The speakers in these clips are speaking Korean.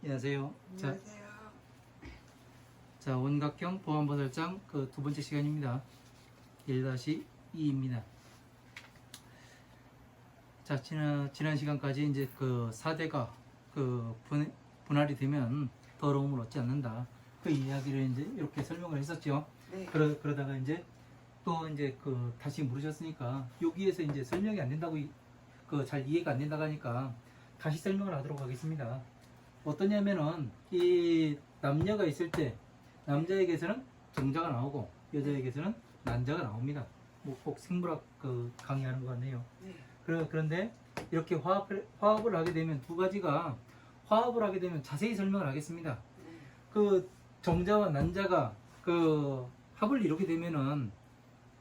안녕하세요. 안녕하세요. 자, 원각형 보안보살장 그 두 번째 시간입니다. 1-2입니다. 자, 지난 시간까지 이제 그 4대가 그 분할이 되면 더러움을 얻지 않는다. 그 이야기를 이제 이렇게 설명을 했었죠. 네. 그러다가 이제 또 이제 그 다시 물으셨으니까 여기에서 이제 설명이 안 된다고 그 잘 이해가 안 된다고 하니까 다시 설명을 하도록 하겠습니다. 어떠냐면은 이 남녀가 있을 때 남자에게서는 정자가 나오고 여자에게서는 난자가 나옵니다. 뭐 꼭 생물학 그 강의하는 것 같네요. 네. 그런데 이렇게 화합을 하게 되면 두 가지가 화합을 하게 되면 자세히 설명을 하겠습니다. 네. 그 정자와 난자가 그 합을 이루게 되면은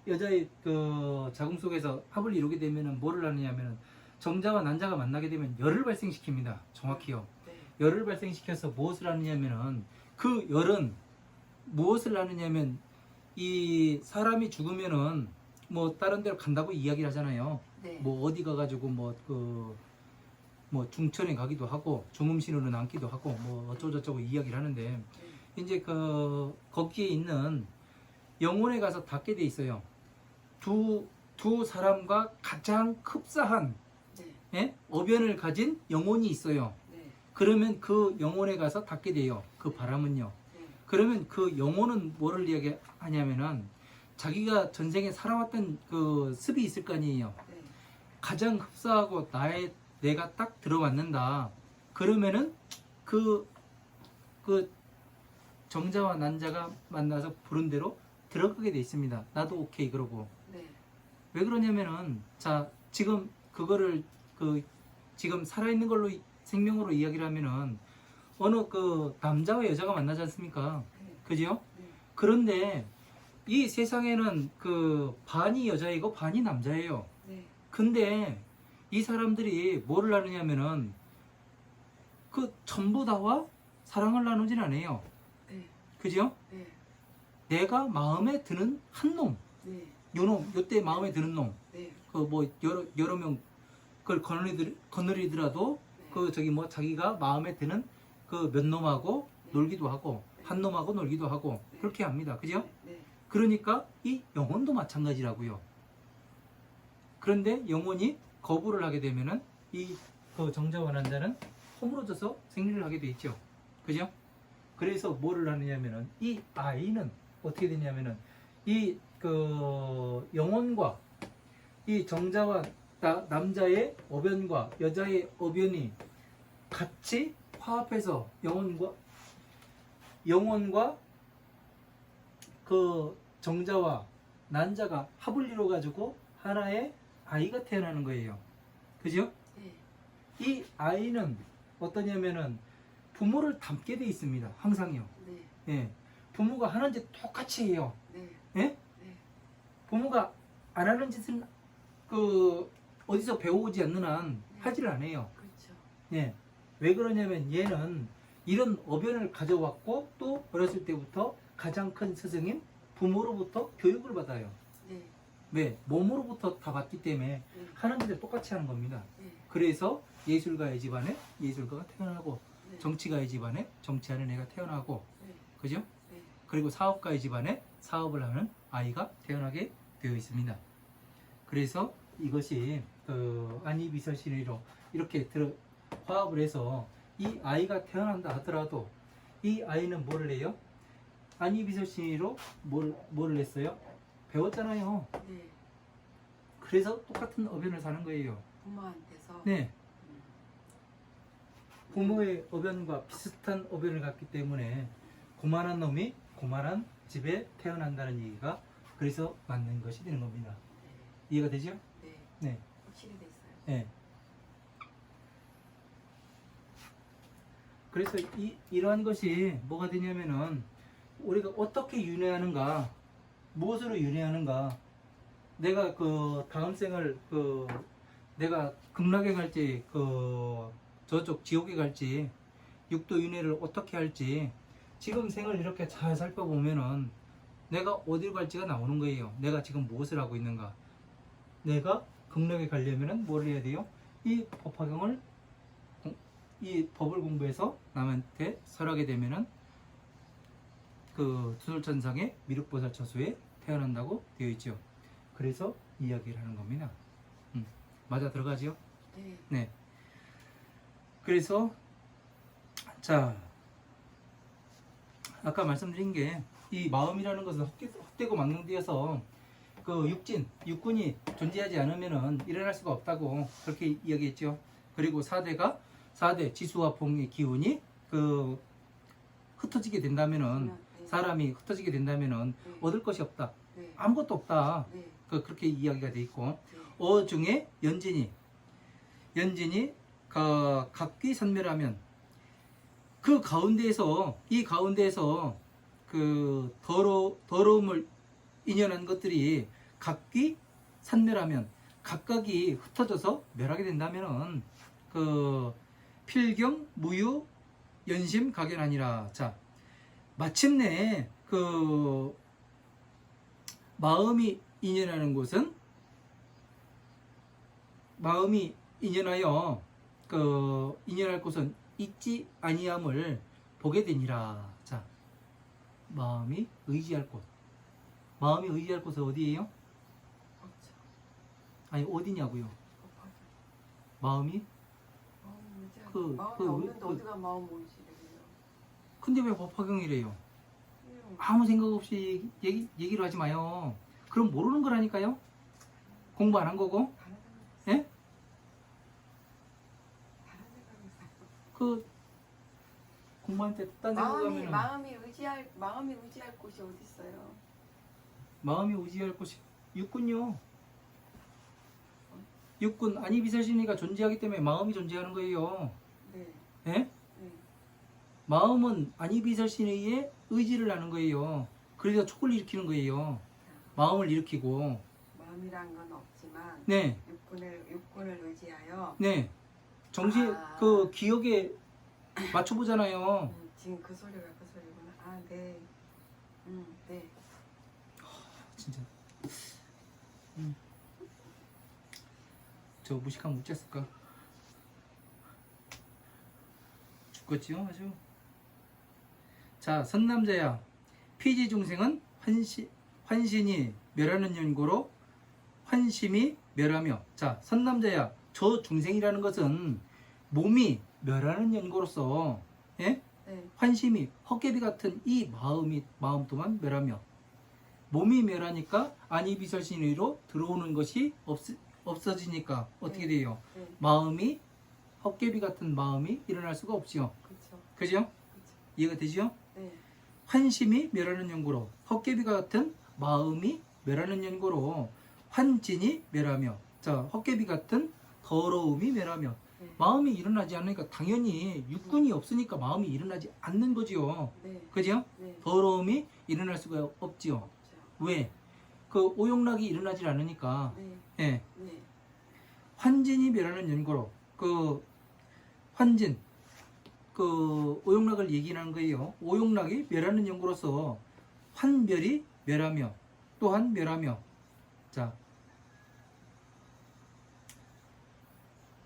여자의 그 자궁 속에서 합을 이루게 되면은 뭐를 하느냐면은 정자와 난자가 만나게 되면 열을 발생시킵니다. 정확히요. 네. 열을 발생시켜서 무엇을 하느냐면은 그 열은 무엇을 하느냐면 이 사람이 죽으면은 뭐 다른 데로 간다고 이야기를 하잖아요. 네. 뭐 어디 가가지고 뭐 중천에 가기도 하고 중음신으로 남기도 하고 뭐 어쩌고저쩌고 이야기를 하는데 네. 이제 그 거기에 있는 영혼에 가서 닿게 돼 있어요. 두 사람과 가장 흡사한 네. 어변을 가진 영혼이 있어요. 네. 그러면 그 영혼에 가서 닿게 돼요. 그 바람은요. 네. 그러면 그 영혼은 뭐를 이야기하냐면은 자기가 전생에 살아왔던 그 습이 있을 거 아니에요. 네. 가장 흡사하고 내가 딱 들어맞는다. 그러면은 그 정자와 난자가 만나서 부른 대로 들어가게 돼 있습니다. 나도 오케이 그러고. 네. 왜 그러냐면은 자 지금 그거를 그 지금 살아있는 걸로 생명으로 이야기를 하면은 어느 그 남자와 여자가 만나지 않습니까? 네. 그죠? 네. 그런데 이 세상에는 그 반이 여자이고 반이 남자예요. 네. 근데 이 사람들이 뭐를 나누냐면은 그 전부 다와 사랑을 나누진 않아요. 네. 그죠? 네. 내가 마음에 드는 한 놈, 네. 요때 마음에 드는 놈, 네. 그 뭐 여러 명 그걸 거느리더라도 네. 그 저기 뭐 자기가 마음에 드는 그 몇 놈하고 네. 놀기도 하고 한 놈하고 놀기도 하고 네. 그렇게 합니다. 그죠? 네. 그러니까 이 영혼도 마찬가지라고요. 그런데 영혼이 거부를 하게 되면은 이 그 정자와 난자는 허물어져서 생리를 하게 돼 있죠. 그죠? 그래서 뭐를 하느냐면은 이 아이는 어떻게 되냐면은 이 그 영혼과 이 정자와 남자의 어변과 여자의 어변이 같이 화합해서 영혼과 그 정자와 난자가 합을 이루어 가지고 하나의 아이가 태어나는 거예요. 그죠? 네. 이 아이는 어떠냐면은 부모를 닮게 돼 있습니다. 항상요. 네. 예. 부모가 하는 짓 똑같이 해요. 네. 예? 네. 부모가 안 하는 짓은 그 어디서 배워오지 않는 한 하지를 않아요. 그렇죠. 예. 왜 그러냐면 얘는 이런 어변을 가져왔고 또 어렸을 때부터 가장 큰 스승인 부모로부터 교육을 받아요. 네. 왜? 몸으로부터 다 받기 때문에 네. 하는 짓을 똑같이 하는 겁니다. 네. 그래서 예술가의 집안에 예술가가 태어나고 네. 정치가의 집안에 정치하는 애가 태어나고 네. 그죠? 네. 그리고 사업가의 집안에 사업을 하는 아이가 태어나게 되어 있습니다. 그래서 이것이 그 안이비설신의로 이렇게 화합을 해서 이 아이가 태어난다 하더라도 이 아이는 뭐를 해요? 안이비설신의로 뭐를 했어요? 배웠잖아요. 네. 그래서 똑같은 어변을 사는 거예요. 부모한테서. 네. 음. 부모의 어변과 비슷한 어변을 갖기 때문에 고만한 놈이 고만한 집에 태어난다는 얘기가 그래서 맞는 것이 되는 겁니다. 네. 이해가 되죠? 네. 네. 확실히 됐어요. 네. 그래서 이러한 것이 뭐가 되냐면은 우리가 어떻게 윤회하는가, 무엇으로 윤회하는가, 내가 그 다음 생을 그 내가 극락에 갈지 그 저쪽 지옥에 갈지 육도 윤회를 어떻게 할지 지금 생을 이렇게 잘 살펴보면은 내가 어디로 갈지가 나오는 거예요. 내가 지금 무엇을 하고 있는가. 내가 극락에 가려면은 뭘 해야 돼요? 이 법화경을 이 법을 공부해서 남한테 설하게 되면은 그 두솔천상의 미륵보살 처소에 태어난다고 되어 있죠. 그래서 이야기를 하는 겁니다. 맞아 들어가지요? 네. 네. 그래서 자 아까 말씀드린 게 이 마음이라는 것은 헛되고 망령되어서 그 육군이 존재하지 않으면은 일어날 수가 없다고 그렇게 이야기했죠. 그리고 4대 지수화풍의 기운이 그 흩어지게 된다면은 네. 사람이 흩어지게 된다면은 네. 얻을 것이 없다. 네. 아무것도 없다. 네. 그렇게 이야기가 돼 있고 네. 어중에 연진이 각기 선멸하면 그 가운데에서 이 가운데에서 그 더러움을 인연한 것들이 각기 산멸하면 각각이 흩어져서 멸하게 된다면은 그 필경 무유 연심 각연하니라. 자 마침내 그 마음이 인연하는 곳은 마음이 인연하여 그 인연할 곳은 있지 아니함을 보게 되니라. 자 마음이 의지할 곳. 마음이 의지할 곳은 어디예요? 없죠. 아니 어디냐고요? 없어요. 마음이? 마음이 없는데 어디가 마음 의지래요? 근데 왜 법화경이래요? 아무 생각 없이 얘기를 하지 마요. 그럼 모르는 거라니까요? 공부 안 한 거고? 예? 그 공부할 때 딴 생각하면 마음이 의지할 곳이 어디 있어요? 마음이 의지할 곳이 육군요. 육군 아니비설신이가 존재하기 때문에 마음이 존재하는 거예요. 네. 예? 네. 마음은 아니비설신에 의해 의지를 하는 거예요. 그래서 촉을 일으키는 거예요. 마음을 일으키고. 마음이란 건 없지만 네. 육군을 의지하여 네. 정신 그 기억에 맞춰보잖아요. 지금 그 소리가 그 소리구나. 아, 네. 네. 진짜. 저 무식하면 어쨌을까? 죽겠지요, 아주. 자, 선남자야. 피지 중생은 환신이 멸하는 연고로 환심이 멸하며. 자, 선남자야. 저 중생이라는 것은 몸이 멸하는 연고로서, 예? 네. 환심이 헛개비 같은 이 마음 또한 멸하며. 몸이 멸하니까 아니비설신의로 들어오는 것이 없어지니까 어떻게 돼요? 네. 마음이 헛개비 같은 마음이 일어날 수가 없지요. 그렇죠. 그죠? 이해가 되지요? 네. 환심이 멸하는 연고로 헛개비 같은 마음이 멸하는 연고로 환진이 멸하며. 자, 헛개비 같은 더러움이 멸하며. 네. 마음이 일어나지 않으니까 당연히 육군이 없으니까 마음이 일어나지 않는 거지요. 네. 그죠? 네. 더러움이 일어날 수가 없지요. 없죠. 왜? 그 오용락이 일어나질 않으니까. 네. 예. 네. 환진이 멸하는 연고로 그 환진 그 오용락을 얘기하는 거예요. 오용락이 멸하는 연고로서 환멸이 멸하며 또한 멸하며. 자,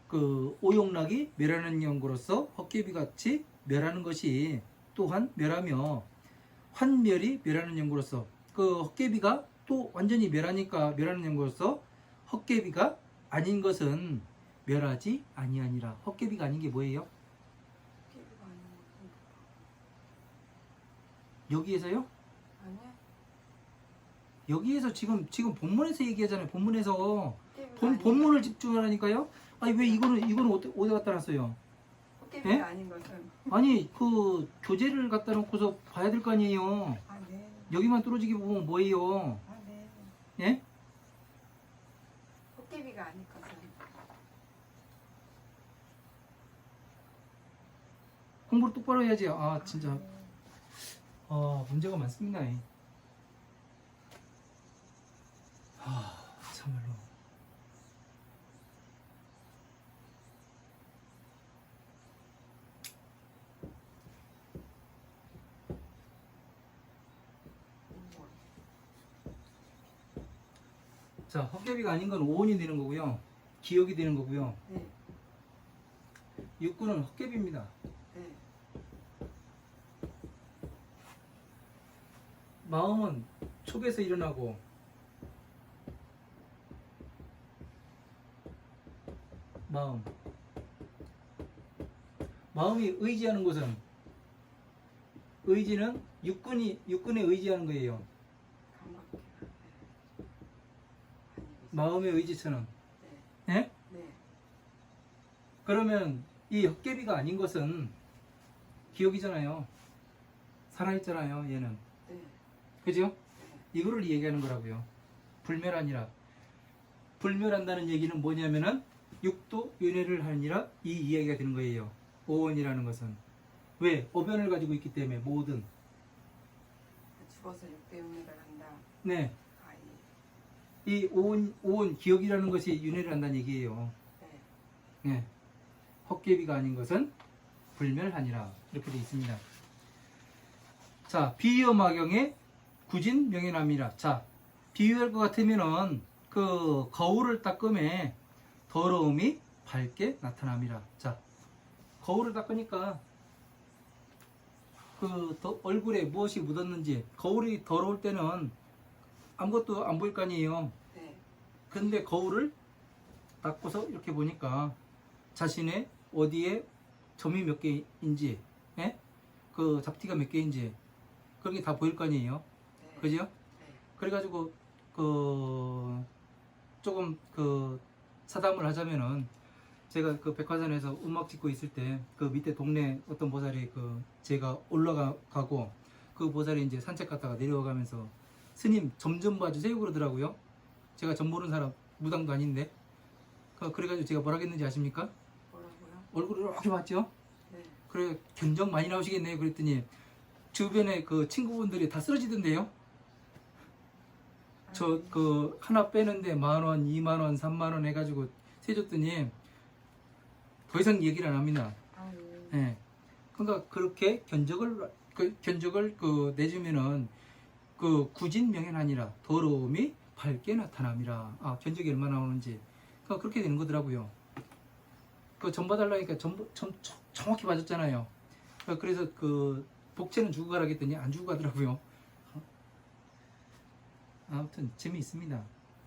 그 오용락이 멸하는 연고로서 헛개비 같이 멸하는 것이 또한 멸하며 환멸이 멸하는 연고로서 그 헛개비가 또 완전히 멸하니까 멸하는 연고로서 헛개비가 아닌 것은 멸하지 아니하니라. 헛개비가 아닌 게 뭐예요? 깨비가 아닌 것도 여기에서요? 아니야? 여기에서 지금 본문에서 얘기하잖아요. 본문에서 깨비가 아닌 본문을 집중하라니까요. 아니 왜 이거는 어디 갖다 놨어요? 깨비가 예? 아닌 것은 아니 그 교재를 갖다 놓고서 봐야 될 거 아니에요. 아, 네. 여기만 뚫어지게 보면 뭐예요? 아, 네. 예? 깨비가 아닌 것은 공부를 똑바로 해야지. 아 진짜 네. 문제가 많습니다. 참말로. 자, 헛개비가 아닌 건 오온이 되는 거고요. 기억이 되는 거고요. 네. 육군은 헛개비입니다. 네. 마음은 촉에서 일어나고 마음이 의지하는 것은 의지는 육군에 의지하는 거예요. 감각기가. 네. 마음의 의지처럼. 네. 예? 네. 그러면 이 헛개비가 아닌 것은 기억이잖아요. 살아있잖아요, 얘는. 네. 그죠? 네. 이거를 얘기하는 거라고요. 불멸하니라. 불멸한다는 얘기는 뭐냐면은 육도 윤회를 하니라 이 이야기가 되는 거예요. 오온이라는 것은. 왜? 오변을 가지고 있기 때문에 모든. 죽어서 육대윤회를 한다. 네. 아, 예. 이 오온 기억이라는 것이 윤회를 한다는 얘기예요. 네. 네. 헛개비가 아닌 것은 불멸하니라. 이렇게 되어 있습니다. 자, 비유마경의 구진 명예남이라. 자, 비유할 것 같으면은 그 거울을 닦음에 더러움이 밝게 나타남이라. 자, 거울을 닦으니까 그 얼굴에 무엇이 묻었는지, 거울이 더러울 때는 아무것도 안 보일 거 아니에요. 네. 근데 거울을 닦고서 이렇게 보니까 자신의 어디에 점이 몇 개인지, 예? 그 잡티가 몇 개인지 그런 게 다 보일 거 아니에요. 네. 그죠? 네. 그래가지고 그 조금 그 사담을 하자면은 제가 그 백화점에서 음악 찍고 있을 때 그 밑에 동네 어떤 보살이 그 제가 올라가고 그 보살이 이제 산책 갔다가 내려가면서 스님 점 좀 봐주세요 그러더라고요. 제가 점 보는 사람 무당도 아닌데 그래가지고 제가 뭐라 했는지 아십니까? 뭐라고요? 얼굴을 이렇게 봤죠. 네. 그래 견적 많이 나오시겠네요 그랬더니 주변에 그 친구분들이 다 쓰러지던데요. 저 그 하나 빼는데 10,000원, 20,000원, 30,000원 해가지고 세줬더니 더 이상 얘기를 안 합니다. 아, 예. 예. 그러니까 그렇게 견적을 그 내주면은 그 구진 명예하니라 더러움이 밝게 나타남이라. 아, 견적이 얼마 나오는지. 그러니까 그렇게 되는 거더라고요. 그 점 봐달라니까 정확히 봐줬잖아요. 그래서 그 복채는 주고 가라 했더니 안 주고 가더라고요. 아무튼 재미있습니다.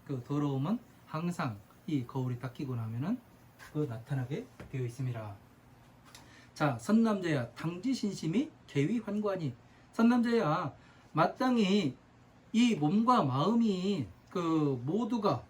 그 더러움은 항상 이 거울이 닦이고 나면은 그 나타나게 되어 있습니다. 자, 선남자야 당지신심이 개위환관이. 선남자야 마땅히 이 몸과 마음이 그 모두가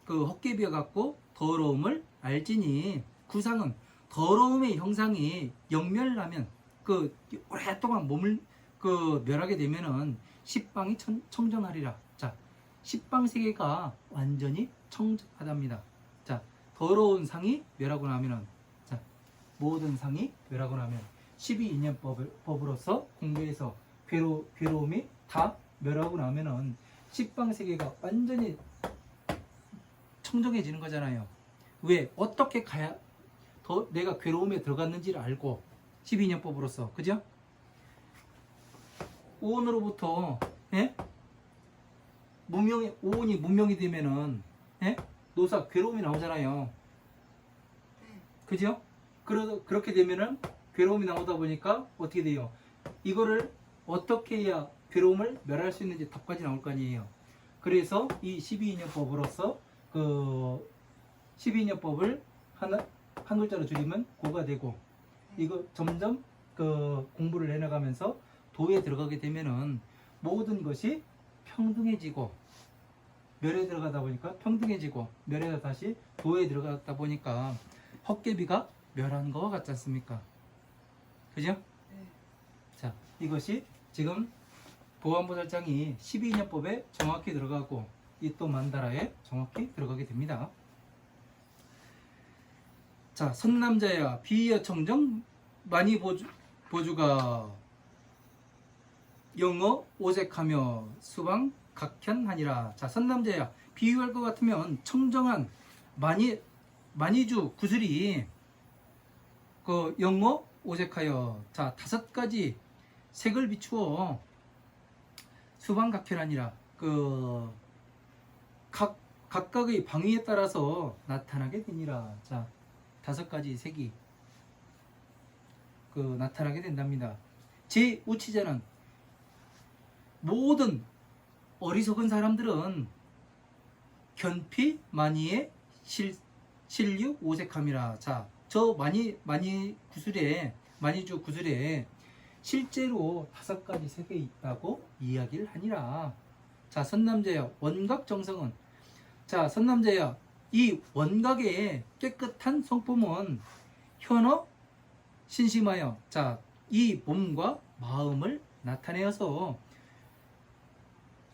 헛개비어 갖고 더러움을 알지니 구상은 더러움의 형상이 영멸나면 그 오랫동안 몸을 그 멸하게 되면은 십방이 청정하리라. 자, 십방 세계가 완전히 청정하답니다. 자, 더러운 상이 멸하고 나면은, 자, 모든 상이 멸하고 나면 12인연법으로서 공부해서 괴로움이 다 멸하고 나면은 십방 세계가 완전히 청정해지는 거잖아요. 왜? 어떻게 가야 더 내가 괴로움에 들어갔는지를 알고 12인연법으로서, 그죠? 오온으로부터, 예? 오온이 문명이 되면은, 예? 노사 괴로움이 나오잖아요. 네. 그죠? 그렇게 되면은 괴로움이 나오다 보니까 어떻게 돼요? 이거를 어떻게 해야 괴로움을 멸할 수 있는지 답까지 나올 거 아니에요. 그래서 이 12인연법으로서 그 12인연법을 한 글자로 줄이면 고가 되고, 이거 점점 그 공부를 해나가면서 도에 들어가게 되면은 모든 것이 평등해지고, 멸에 들어가다 보니까 평등해지고, 멸에서 다시 도에 들어가다 보니까 헛개비가 멸한 거와 같지 않습니까? 그죠? 네. 자, 이것이 지금 보안보살장이 12인연법에 정확히 들어가고 이 또 만다라에 정확히 들어가게 됩니다. 자, 선남자야 비여 청정 많이 보주가 영어 오색하며 수방 각현하니라. 자, 선남자야 비유할 것 같으면 청정한 많이주 구슬이 그 영어 오색하여, 자, 5가지 색을 비추어 수방 각현하니라. 그 각각의 방위에 따라서 나타나게 되니라. 자, 다섯 가지 색이 그 나타나게 된답니다. 제 우치자는 모든 어리석은 사람들은 견피 만이의 실류 오색함이라. 자, 저 만이주 구술에 실제로 다섯 가지 색이 있다고 이야기를 하니라. 자, 선남자야 원각정성은, 자, 선남자야 이 원각의 깨끗한 성품은 현어 신심하여, 자, 이 몸과 마음을 나타내어서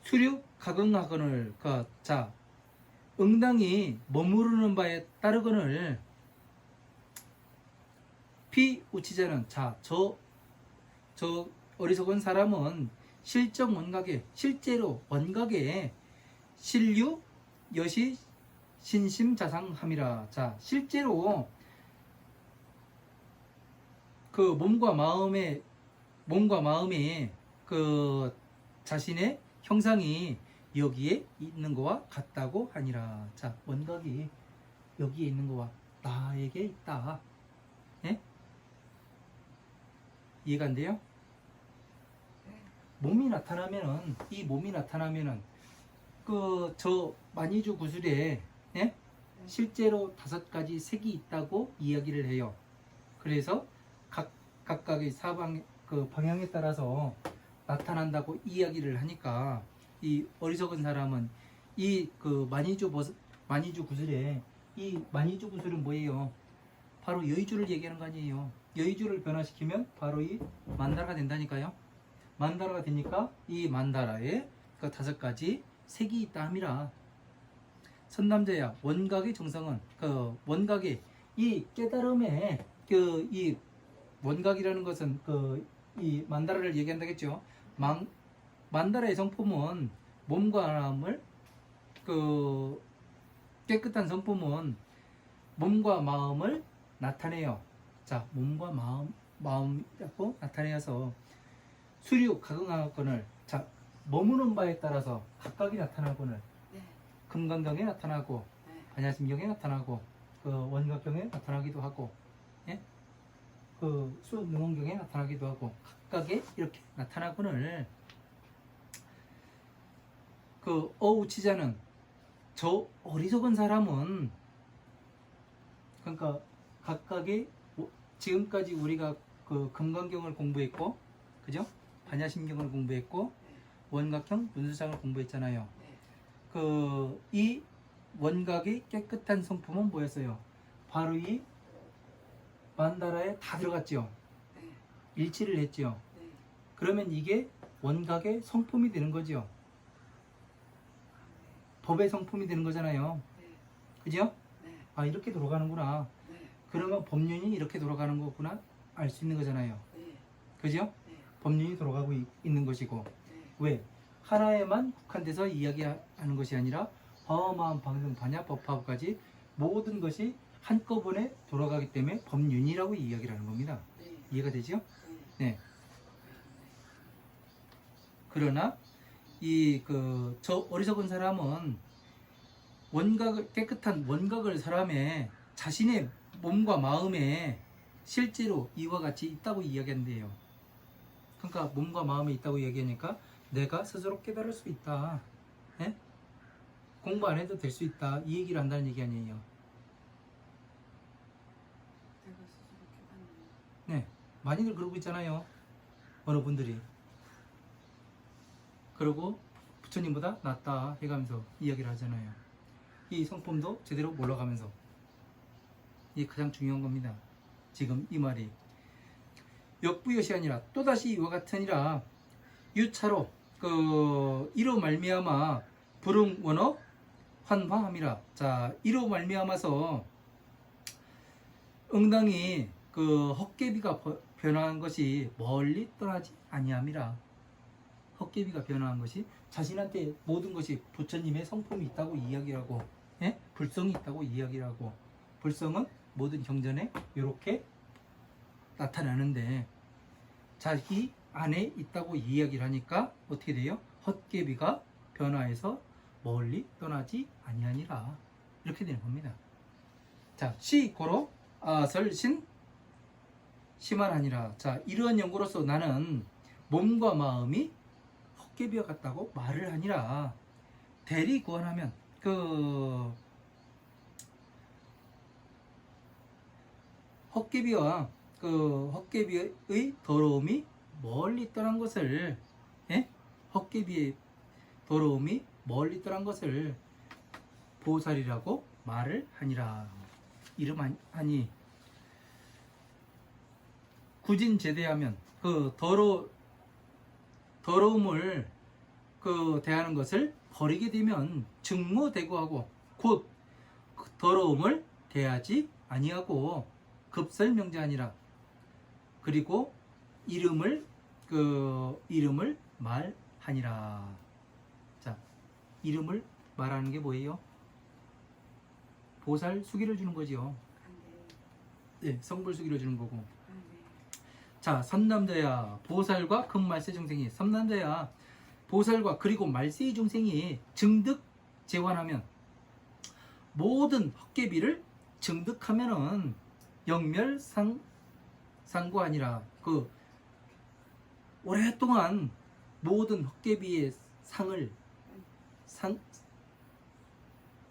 수륙 가긍하거늘, 자, 응당이 머무르는 바에 따르거늘 피우치자는, 자, 저 어리석은 사람은 실적 원각에, 실제로 원각에 실류 여시 신심자상함이라. 자, 실제로 그 몸과 마음에 그 자신의 형상이 여기에 있는 거와 같다고 하니라. 자, 원각이 여기에 있는 거와 나에게 있다. 예? 이해가 안 돼요? 이 몸이 나타나면은 그 저 만이주 구술에, 예? 실제로 다섯 가지 색이 있다고 이야기를 해요. 그래서 각각의 사방 그 방향에 따라서 나타난다고 이야기를 하니까 이 어리석은 사람은 이 그 만이주 구술에, 이 만이주 구술은 뭐예요? 바로 여의주를 얘기하는 거 아니에요. 여의주를 변화시키면 바로 이 만다라가 된다니까요. 만다라가 되니까 이 만다라에 그 다섯 가지 색이 있다 함이라. 선남자야 원각의 정성은, 그 원각의 이 깨달음의 그 이 원각이라는 것은 그 이 만다라를 얘기한다겠죠. 만다라의 성품은 몸과 마음을, 그 깨끗한 성품은 몸과 마음을 나타내요. 자, 몸과 마음이라고 나타내어서 수류 가긍하거늘, 자, 머무는 바에 따라서 각각이 나타나거늘, 네. 금강경에 나타나고, 네. 반야심경에 나타나고, 그 원각경에 나타나기도 하고, 예? 그 수능원경에 나타나기도 하고, 각각에 이렇게 나타나거늘, 그 어우치자는, 저 어리석은 사람은, 그러니까 각각의, 지금까지 우리가 그 금강경을 공부했고, 그죠? 반야심경을 공부했고, 원각형 문수장을 공부했잖아요. 그 이 원각의 깨끗한 성품은 뭐였어요? 바로 이 만다라에 다 들어갔죠. 일치를 했죠. 그러면 이게 원각의 성품이 되는 거죠. 법의 성품이 되는 거잖아요. 그죠? 아, 이렇게 돌아가는구나. 그러면 법륜이 이렇게 돌아가는 거구나 알 수 있는 거잖아요. 그죠? 법륜이 돌아가고 있는 것이고, 왜? 하나에만 국한돼서 이야기하는 것이 아니라 화엄한 방등 반야 법화까지 모든 것이 한꺼번에 돌아가기 때문에 법륜이라고 이야기를 하는 겁니다. 이해가 되죠? 네. 그러나 이 저 어리석은 사람은 깨끗한 원각을 사람의 자신의 몸과 마음에 실제로 이와 같이 있다고 이야기한대요. 그러니까 몸과 마음에 있다고 이야기하니까 내가 스스로 깨달을 수 있다. 예? 공부 안 해도 될 수 있다. 이 얘기를 한다는 얘기 아니에요. 내가 스스로 깨닫는. 네, 많이들 그러고 있잖아요. 어느 분들이. 그러고 부처님보다 낫다 해가면서 이야기를 하잖아요. 이 성품도 제대로 몰라가면서. 이게 가장 중요한 겁니다. 지금 이 말이. 역부여시 아니라 또다시 이와 같으니라. 유차로 이로 말미암아 불응원어 환화함이라. 자, 이로 말미암아서 응당이 헛개비가 변화한 것이 멀리 떠나지 아니함이라. 헛개비가 변화한 것이 자신한테 모든 것이 부처님의 성품이 있다고 이야기하고, 예? 불성이 있다고 이야기하고, 불성은 모든 경전에 이렇게 나타나는데 자기 안에 있다고 이야기를 하니까 어떻게 돼요? 헛개비가 변화해서 멀리 떠나지 아니하니라. 이렇게 되는 겁니다. 자, 시고로 설신 심하니라. 자, 이러한 연고로서 나는 몸과 마음이 헛개비와 같다고 말을 하니라. 대리 구원하면 그 헛개비와 그 헛개비의 더러움이 멀리 떠난 것을, 예? 헛개비의 더러움이 멀리 떠난 것을 보살이라고 말을 하니라. 이름 하니 구진 제대하면 그 더러움을 그 대하는 것을 버리게 되면 증모대구하고 곧 그 더러움을 대하지 아니하고 급설명제하니라. 그리고 이름을 말하니라. 자, 이름을 말하는 게 뭐예요? 보살 수기를 주는 거지요. 네, 성불 수기를 주는 거고. 자, 선남자야 보살과 금말세 중생이, 선남자야 보살과 그리고 말세의 중생이 증득 재환하면, 모든 헛개비를 증득하면은 영멸상구 아니라 그 오랫동안 모든 헛개비의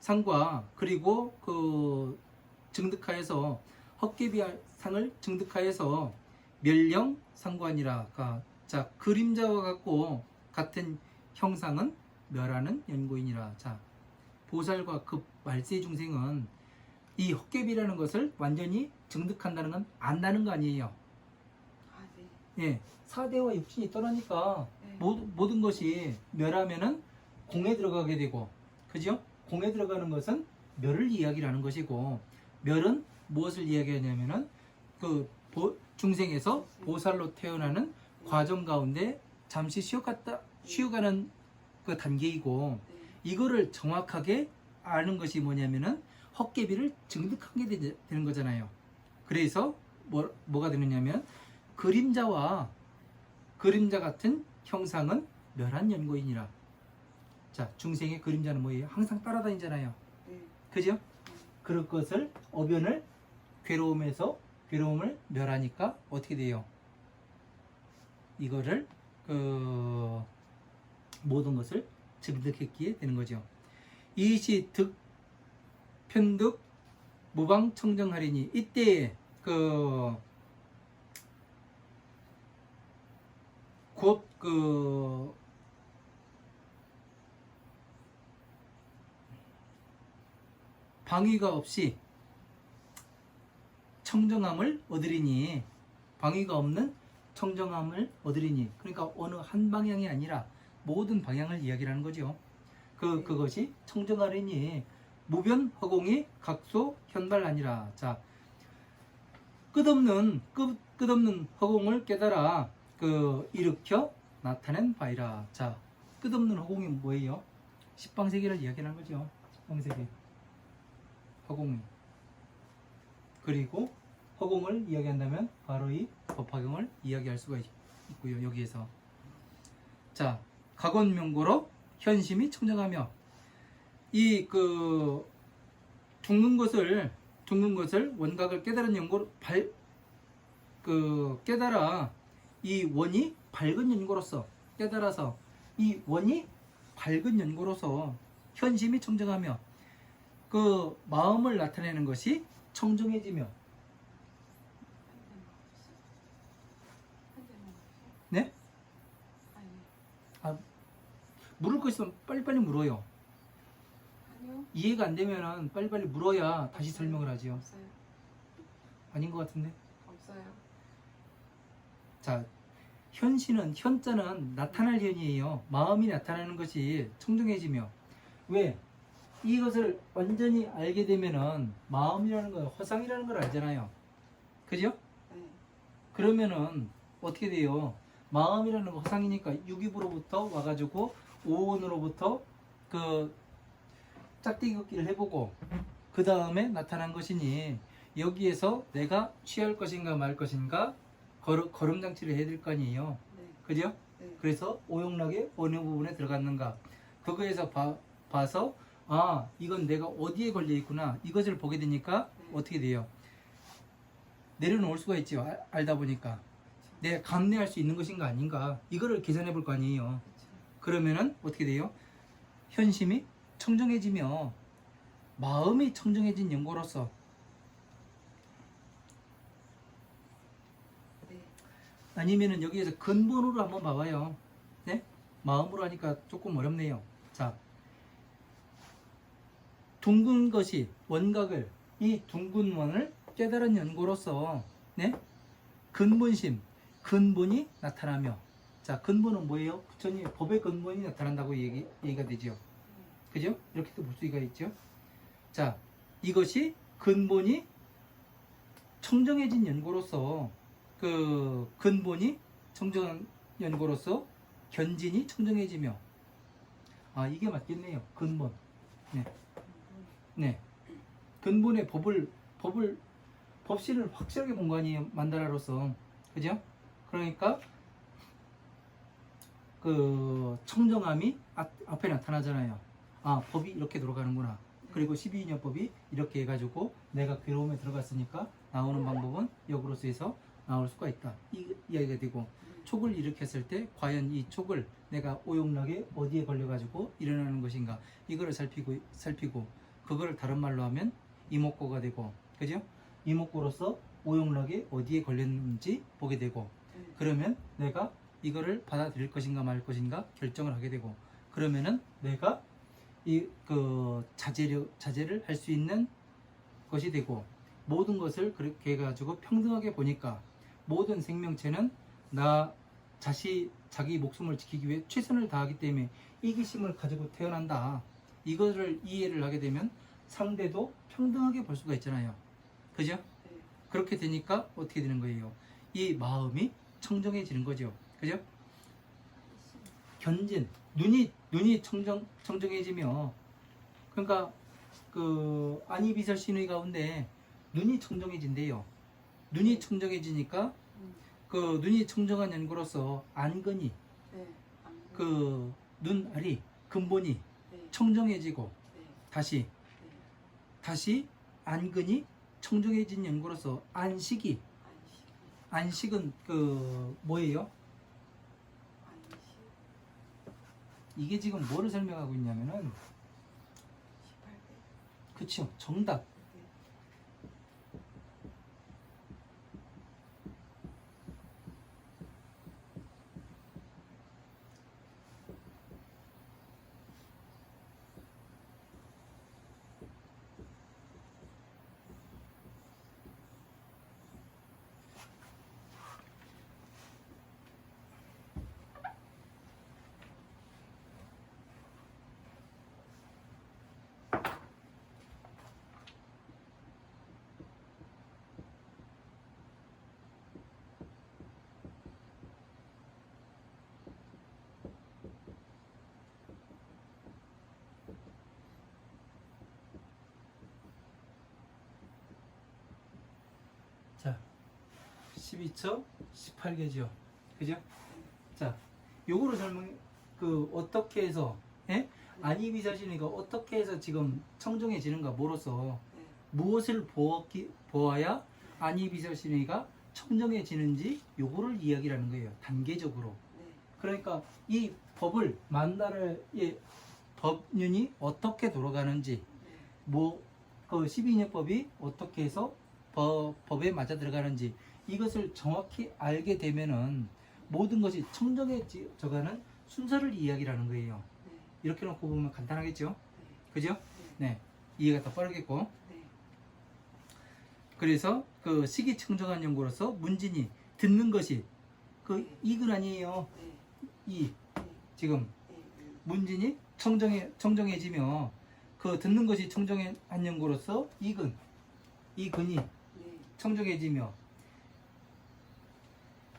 상과 그리고 그 증득하여서 헛개비의 상을 증득하여서 멸령상관이라. 자, 그림자와 같은 형상은 멸하는 연고이니라. 자, 보살과 그 말세 중생은 이 헛개비라는 것을 완전히 증득한다는 건 안다는 거 아니에요. 예, 사대와 육신이 떠나니까 모든 것이 멸하면은 공에 들어가게 되고, 그죠? 공에 들어가는 것은 멸을 이야기하는 것이고, 멸은 무엇을 이야기하냐면은 그 중생에서 보살로 태어나는 과정 가운데 잠시 쉬어가는 그 단계이고, 이거를 정확하게 아는 것이 뭐냐면은 헛개비를 증득하게 되는 거잖아요. 그래서 뭐가 되느냐면 그림자 같은 형상은 멸한 연고이니라. 자, 중생의 그림자는 뭐예요? 항상 따라다니잖아요. 그죠? 그럴 것을 어변을 괴로움을 멸하니까 어떻게 돼요? 이거를 모든 것을 증득했기에 되는 거죠. 이시 득 편득 무방청정하리니, 이때 곧 방위가 없이 청정함을 얻으리니, 방위가 없는 청정함을 얻으리니, 그러니까 어느 한 방향이 아니라 모든 방향을 이야기하는 거죠. 그것이 청정하리니 무변 허공이 각소 현발하니라. 자, 끝없는 허공을 깨달아 일으켜 나타낸 바이라. 자, 끝없는 허공이 뭐예요? 십방세계를 이야기하는 거죠. 십방세계 허공이. 그리고 허공을 이야기한다면 바로 이 법화경을 이야기할 수가 있고요. 여기에서 자, 각원명고로 현심이 청정하며, 이 죽는 것을 원각을 깨달은 연고로 깨달아 이 원이 밝은 연고로서, 깨달아서 이 원이 밝은 연고로서 현심이 청정하며 그 마음을 나타내는 것이 청정해지며. 네? 물을 거 있으면 빨리빨리 물어요. 아니요. 이해가 안 되면은 빨리빨리 물어야 다시 설명을 하지요. 없어요. 아닌 것 같은데? 없어요. 자, 현자는 나타날 현이에요. 마음이 나타나는 것이 청정해지며. 왜? 이것을 완전히 알게 되면은 마음이라는 건 허상이라는 걸 알잖아요. 그죠? 네. 그러면은 어떻게 돼요? 마음이라는 건 허상이니까 육입으로부터 와가지고 오온으로부터 짝대기 걷기를 해보고 그 다음에 나타난 것이니, 여기에서 내가 취할 것인가 말 것인가 걸음장치를 해야 될 거 아니에요. 네. 그죠? 네. 그래서 오용락에 어느 부분에 들어갔는가, 그거에서 봐서 이건 내가 어디에 걸려 있구나, 이것을 보게 되니까 어떻게 돼요? 내려놓을 수가 있죠. 알다 보니까 내가 감내할 수 있는 것인가 아닌가 이거를 계산해 볼 거 아니에요. 그렇죠. 그러면은 어떻게 돼요? 현심이 청정해지며 마음이 청정해진 연고로서 네. 아니면은 여기에서 근본으로 한번 봐봐요. 네? 마음으로 하니까 조금 어렵네요. 자, 둥근 것이 원각을 이 둥근 원을 깨달은 연고로서 네? 근본심, 근본이 나타나며 자, 근본은 뭐예요? 부처님 법의 근본이 나타난다고 얘기가 되죠. 그죠? 이렇게도 볼 수가 있죠. 자, 이것이 근본이 청정해진 연고로서 그 근본이 청정한 연고로서 견진이 청정해지며 아 이게 맞겠네요. 근본. 네. 네. 근본의 법실을 확실하게 본 거 아니에요. 만다라로서. 그죠? 그러니까 그 청정함이 앞에 나타나잖아요. 아 법이 이렇게 돌아가는구나. 그리고 12인연법이 이렇게 해가지고 내가 괴로움에 들어갔으니까 나오는 방법은 역으로서 해서 나올 수가 있다. 이 이야기가 되고 촉을 일으켰을 때 과연 이 촉을 내가 오용락에 어디에 걸려가지고 일어나는 것인가 이거를 살피고 그거를 다른 말로 하면 이목고가 되고 그죠? 이목고로서 오용락에 어디에 걸렸는지 보게 되고 그러면 내가 이거를 받아들일 것인가 말 것인가 결정을 하게 되고 그러면은 내가 이 그 자제를 할 수 있는 것이 되고 모든 것을 그렇게 해가지고 평등하게 보니까 모든 생명체는 자기 목숨을 지키기 위해 최선을 다하기 때문에 이기심을 가지고 태어난다. 이거를 이해를 하게 되면 상대도 평등하게 볼 수가 있잖아요. 그죠? 네. 그렇게 되니까 어떻게 되는 거예요? 이 마음이 청정해지는 거죠. 그죠? 견진 눈이 청정해지며 그러니까 그 안이비설 신의 가운데 눈이 청정해진대요. 눈이 청정해지니까 그 눈이 청정한 연고로서 안근이 네. 그 눈알이 근본이 네. 청정해지고 네. 다시 안근이 청정해진 연고로서 안식은 그 뭐예요? 이게 지금 뭐를 설명하고 있냐면은 18배. 그쵸 정답. 자 12처 18개죠. 그죠? 자 요거를 어떻게 해서 예? 안이비자신이가 어떻게 해서 지금 청정해지는가 뭐로서 네. 무엇을 보아야 안이비자신이가 청정해지는지 요거를 이야기하는 거예요. 단계적으로. 네. 그러니까 이 법을 만다라의 법륜이 어떻게 돌아가는지 뭐 그 12인연법이 어떻게 해서 법에 맞아 들어가는지 이것을 정확히 알게 되면은 모든 것이 청정해져가는 순서를 이야기하는 거예요. 네. 이렇게 놓고 보면 간단하겠죠? 네. 그죠? 네. 네. 이해가 더 빠르겠고. 네. 그래서 그 시기청정한 연구로서 문진이 듣는 것이 그 이근 아니에요. 네. 이 네. 지금 네. 문진이 청정해지며 그 듣는 것이 청정한 연구로서 이근이 네. 청정해지며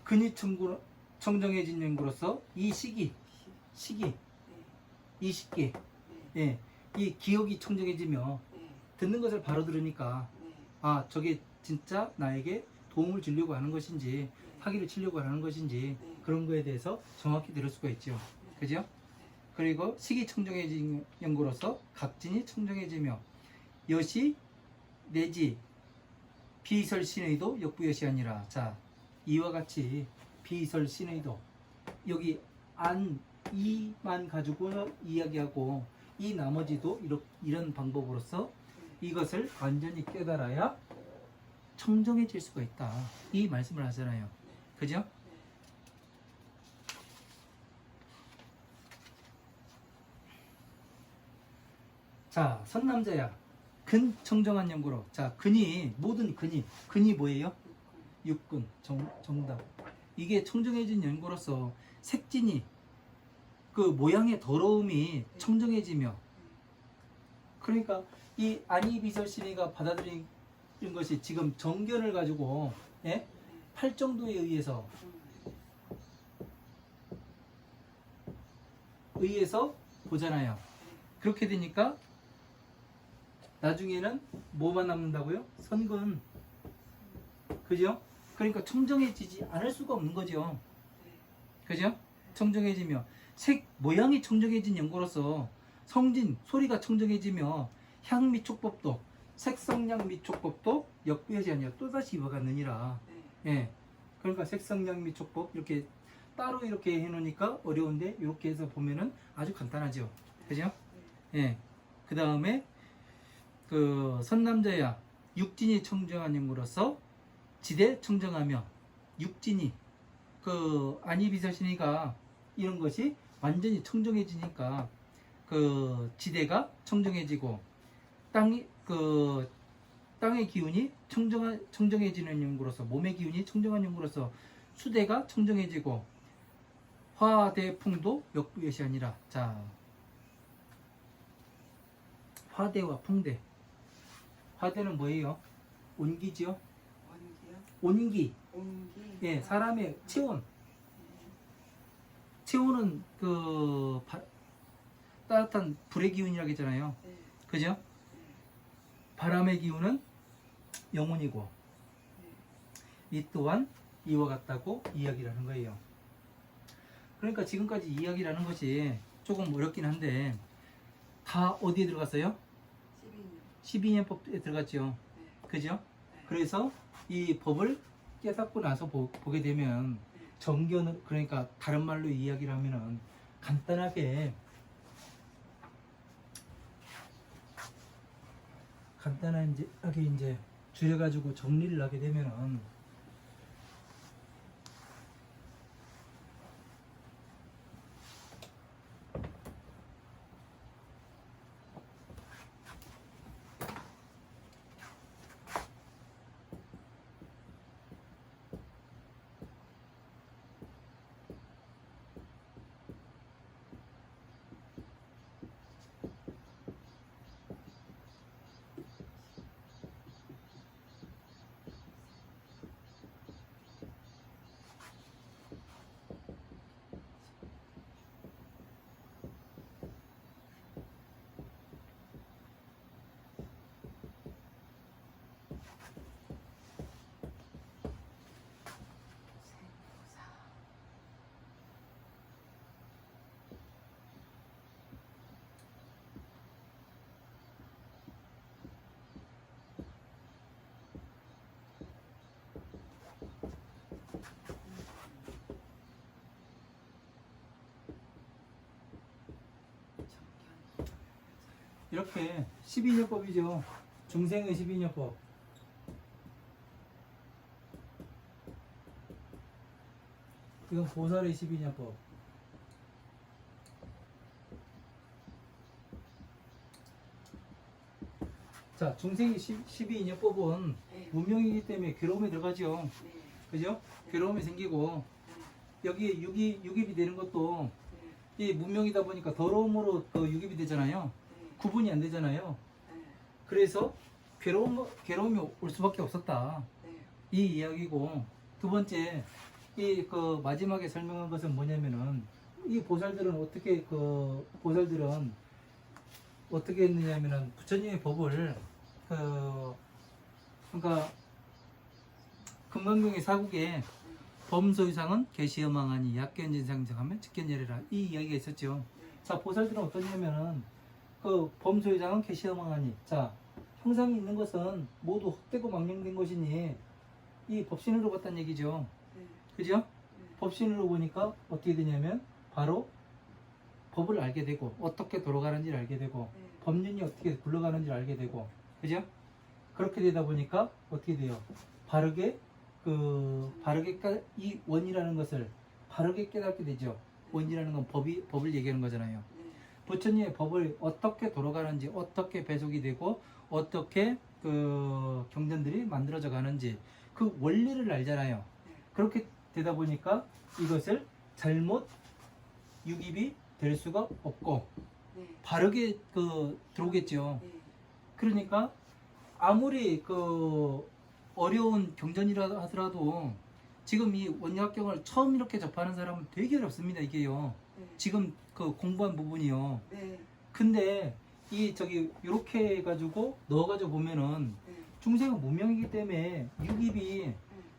근이 청정해진 연구로서 이 시기 네. 이 시기 네. 예, 이 기억이 청정해지며 네. 듣는 것을 바로 들으니까 네. 아 저게 진짜 나에게 도움을 주려고 하는 것인지 사기를 치려고 하는 것인지 네. 그런 거에 대해서 정확히 들을 수가 있죠. 그죠? 그리고 식이 청정해진 연구로서 각진이 청정해지며 여시 내지 비설신의도 역부여시 아니라. 자, 이와 같이 비설신의도 여기 안 이만 가지고 이야기하고 이 나머지도 이런 방법으로서 이것을 완전히 깨달아야 청정해질 수가 있다. 이 말씀을 하잖아요. 그죠? 자, 선남자야. 근 청정한 연구로. 자, 근이 모든 근이 뭐예요? 육근 정답. 이게 청정해진 연구로서 색진이 그 모양의 더러움이 청정해지며, 그러니까 이 안이비설신이가 받아들인 것이 지금 정견을 가지고, 예? 팔정도에 의해서 보잖아요. 그렇게 되니까 나중에는 뭐만 남는다고요? 선근. 그죠? 그러니까 청정해지지 않을 수가 없는 거죠. 그죠? 청정해지며 색 모양이 청정해진 연고로서 성진 소리가 청정해지며 향 및 촉법도 색성량 및 촉법도 역부여지 아니라 또다시 이와 같느니라. 예. 그러니까 색성량 및 촉법 이렇게 따로 이렇게 해놓으니까 어려운데 이렇게 해서 보면은 아주 간단하죠. 그죠? 예. 그 다음에 그 선남자야 육진이 청정한 연고로서 지대 청정하며 육진이 그 안이비설신이가 이런 것이 완전히 청정해지니까 그 지대가 청정해지고 땅의 기운이 청정해지는 연구로서 몸의 기운이 청정한 연구로서 수대가 청정해지고 화대풍도 역부여시 아니라. 자, 화대와 풍대. 화대는 뭐예요? 온기지요? 온기. 예, 사람의 체온. 체온은 그 따뜻한 불의 기운이라고 했잖아요. 그죠? 바람의 기운은 영혼이고, 이 또한 이와 같다고 이야기를 하는 거예요. 그러니까 지금까지 이야기를 하는 것이 조금 어렵긴 한데 다 어디에 들어갔어요? 12년법에 들어갔죠. 그죠? 그래서 이 법을 깨닫고 나서 보게 되면 정견을, 그러니까 다른 말로 이야기를 하면은 간단하게 이제 줄여가지고 정리를 하게 되면은 이렇게 12년법이죠. 중생의 12년법. 이건 보살의 12년법. 자, 중생의 12년법은 무명이기 때문에 괴로움이 들어가죠. 그죠? 괴로움이 생기고, 여기에 유입이 되는 것도 이 무명이다 보니까 더러움으로 또 유입이 되잖아요. 구분이 안 되잖아요. 그래서 괴로움이 올 수밖에 없었다. 이 이야기고, 두 번째, 이 그 마지막에 설명한 것은 뭐냐면은 이 보살들은 어떻게 했느냐면은 부처님의 법을 그러니까 금강경의 사국에 범소유상은 개시여망하니 약견진상정하면 직견열애라, 이 이야기가 있었죠. 자, 보살들은 어떠냐면은 그 범소유상은 개시여망하니, 자, 형상이 있는 것은 모두 헛되고 망령된 것이니 이 법신으로 봤다는 얘기죠. 네. 그죠? 네. 법신으로 보니까 어떻게 되냐면 바로 법을 알게 되고 어떻게 돌아가는지를 알게 되고 네. 법륜이 어떻게 굴러가는지를 알게 되고 그죠? 그렇게 되다 보니까 어떻게 돼요? 바르게 이 원이라는 것을 바르게 깨닫게 되죠. 원이라는 건 법을 얘기하는 거잖아요. 네. 부처님의 법을 어떻게 돌아가는지, 어떻게 배속이 되고, 어떻게 그 경전들이 만들어져 가는지 그 원리를 알잖아요. 네. 그렇게 되다 보니까 이것을 잘못 유입이 될 수가 없고 네. 바르게 들어오겠죠. 네. 그러니까 아무리 어려운 경전이라 하더라도 지금 이 원약경을 처음 이렇게 접하는 사람은 되게 어렵습니다. 이게요. 네. 지금 그 공부한 부분이요. 네. 근데 이렇게 해가지고 넣어가지고 보면은 네. 중생은 무명이기 때문에 유입이 네.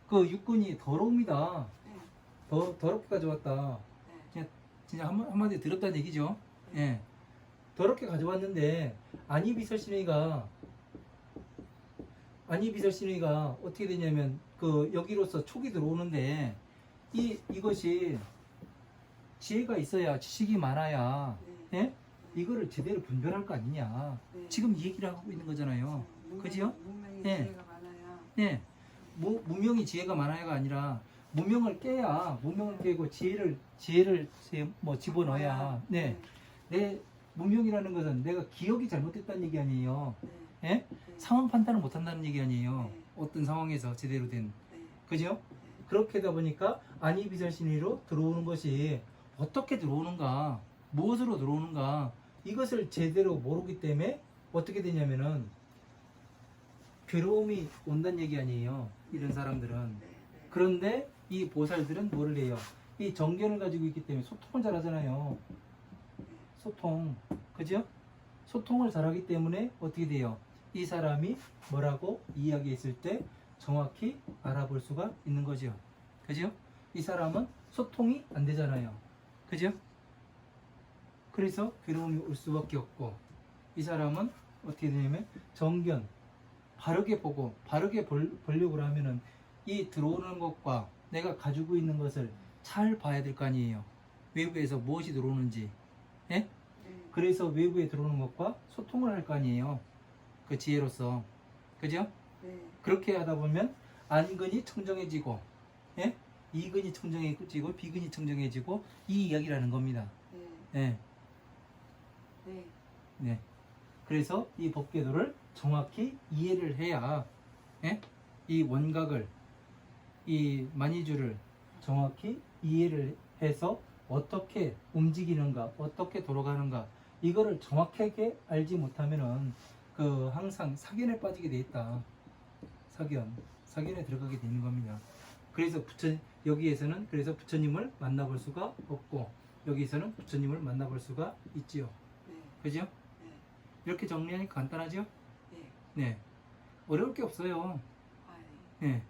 그 육군이 더러움이다. 네. 더럽게 가져왔다. 네. 진짜 한마디 들었다는 얘기죠. 예. 더럽게 가져왔는데 안이비설신의가 어떻게 되냐면 여기로서 촉이 들어오는데 이것이 지혜가 있어야 지식이 많아야 네. 예? 이거를 제대로 분별할 거 아니냐. 네. 지금 이 얘기를 하고 있는 거잖아요. 그지요? 문명이 네. 지혜가 많아야. 예. 무명이 지혜가 많아야가 아니라 무명을 깨야 무명을 깨고 지혜를 집어넣어야 네. 내 무명이라는 것은 내가 기억이 잘못됐다는 얘기 아니에요. 네. 예? 네. 상황 판단을 못한다는 얘기 아니에요. 네. 어떤 상황에서 제대로 된 네. 그죠? 그렇게 하다 보니까 안이비설신의로 들어오는 것이 어떻게 들어오는가, 무엇으로 들어오는가 이것을 제대로 모르기 때문에 어떻게 되냐면은 괴로움이 온다는 얘기 아니에요. 이런 사람들은. 네. 네. 그런데 이 보살들은 뭐를 해요? 이 정견을 가지고 있기 때문에 소통을 잘하잖아요. 소통, 그죠? 소통을 잘하기 때문에 어떻게 돼요? 이 사람이 뭐라고 이야기했을 때 정확히 알아볼 수가 있는 거죠. 그죠? 이 사람은 소통이 안 되잖아요. 그죠? 그래서 괴로움이 올 수밖에 없고 이 사람은 어떻게 되냐면 정견, 바르게 보고 바르게 보려고 하면은 이 들어오는 것과 내가 가지고 있는 것을 잘 봐야 될 거 아니에요. 외부에서 무엇이 들어오는지. 예? 네. 그래서 외부에 들어오는 것과 소통을 할 거 아니에요. 그 지혜로서. 그죠? 네. 그렇게 하다 보면 안근이 청정해지고, 예? 이근이 청정해지고, 비근이 청정해지고, 이 이야기라는 겁니다. 네. 예. 네. 네. 그래서 이 법궤도를 정확히 이해를 해야, 예? 이 원각을, 이 만이주를 정확히 이해를 해서 어떻게 움직이는가, 어떻게 돌아가는가, 이거를 정확하게 알지 못하면은 항상 사견에 빠지게 돼 있다. 사견에 들어가게 되는 겁니다. 그래서 여기에서는 그래서 부처님을 만나볼 수가 없고 여기서는 부처님을 만나볼 수가 있지요. 네. 그죠? 네. 이렇게 정리하니까 간단하죠? 네. 네. 어려울 게 없어요. 아, 네. 네.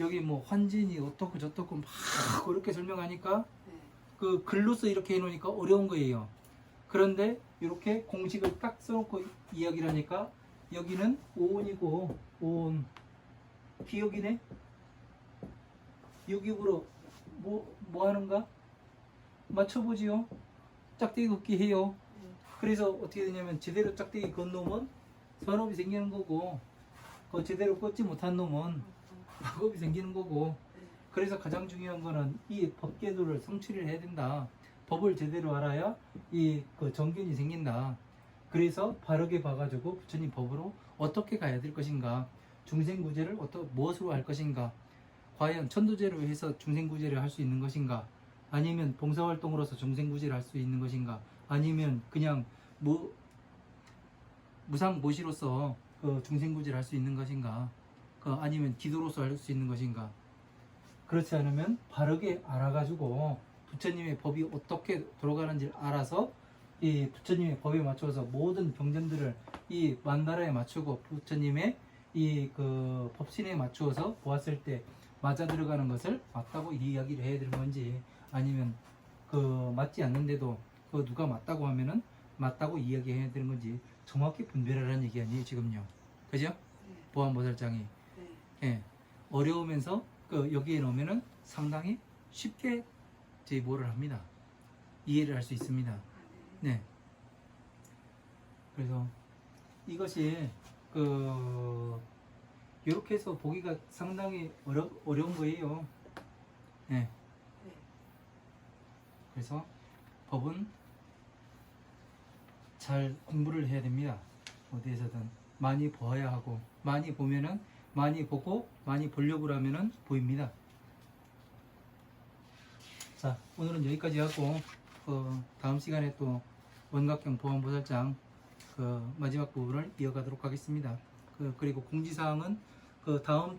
여기 뭐 환진이 어떻고 저떻고 막 그렇게 설명하니까 네. 그 글로서 이렇게 해놓으니까 어려운 거예요. 그런데 이렇게 공식을 딱 써놓고 이야기를 하니까 여기는 오온이고 오온 기억이네. 여기으로 뭐 하는가? 맞춰보지요. 짝대기 긋기 해요. 네. 그래서 어떻게 되냐면 제대로 짝대기 건 놈은 선업이 생기는 거고 그 제대로 꽂지 못한 놈은 악업이 생기는 거고 네. 그래서 가장 중요한 거는 이 법궤도를 성취를 해야 된다. 법을 제대로 알아야 그 정견이 생긴다. 그래서 바르게 봐가지고 부처님 법으로 어떻게 가야 될 것인가, 중생구제를 무엇으로 할 것인가, 과연 천도제로 해서 중생구제를 할 수 있는 것인가, 아니면 봉사활동으로서 중생구제를 할 수 있는 것인가, 아니면 그냥 무상모시로서 그 중생구제를 할 수 있는 것인가, 아니면 기도로서 할 수 있는 것인가. 그렇지 않으면 바르게 알아가지고 부처님의 법이 어떻게 돌아가는지를 알아서 이 부처님의 법에 맞춰서 모든 경전들을 이 만다라에 맞추고 부처님의 그 법신에 맞추어서 보았을 때 맞아 들어가는 것을 맞다고 이야기를 해야 되는 건지, 아니면 맞지 않는데도 누가 맞다고 하면은 맞다고 이야기해야 되는 건지 정확히 분별하라는 얘기 아니에요 지금요. 그죠? 네. 보안보살장이 네. 예, 어려우면서 그 여기에 넣으면은 상당히 쉽게 저희 뭐를 합니다. 이해를 할 수 있습니다. 아, 네. 네. 그래서 이것이 그 이렇게 해서 보기가 상당히 어려운 거예요. 네. 네. 그래서 법은 잘 공부를 해야 됩니다. 어디에서든 많이 보아야 하고 많이 보면은 많이 보고 많이 보려고 하면은 보입니다. 자, 오늘은 여기까지 하고 다음 시간에 또 원각경 보안보살장 그 마지막 부분을 이어가도록 하겠습니다. 그리고 공지사항은 그 다음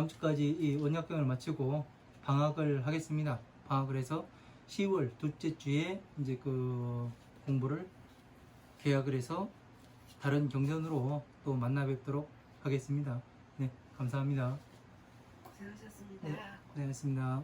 주까지 이 원각경을 마치고 방학을 하겠습니다. 방학을 해서 10월 둘째 주에 이제 그 공부를 계약을 해서 다른 경전으로 또 만나 뵙도록 하겠습니다. 네, 감사합니다. 고생하셨습니다. 네, 고생하셨습니다.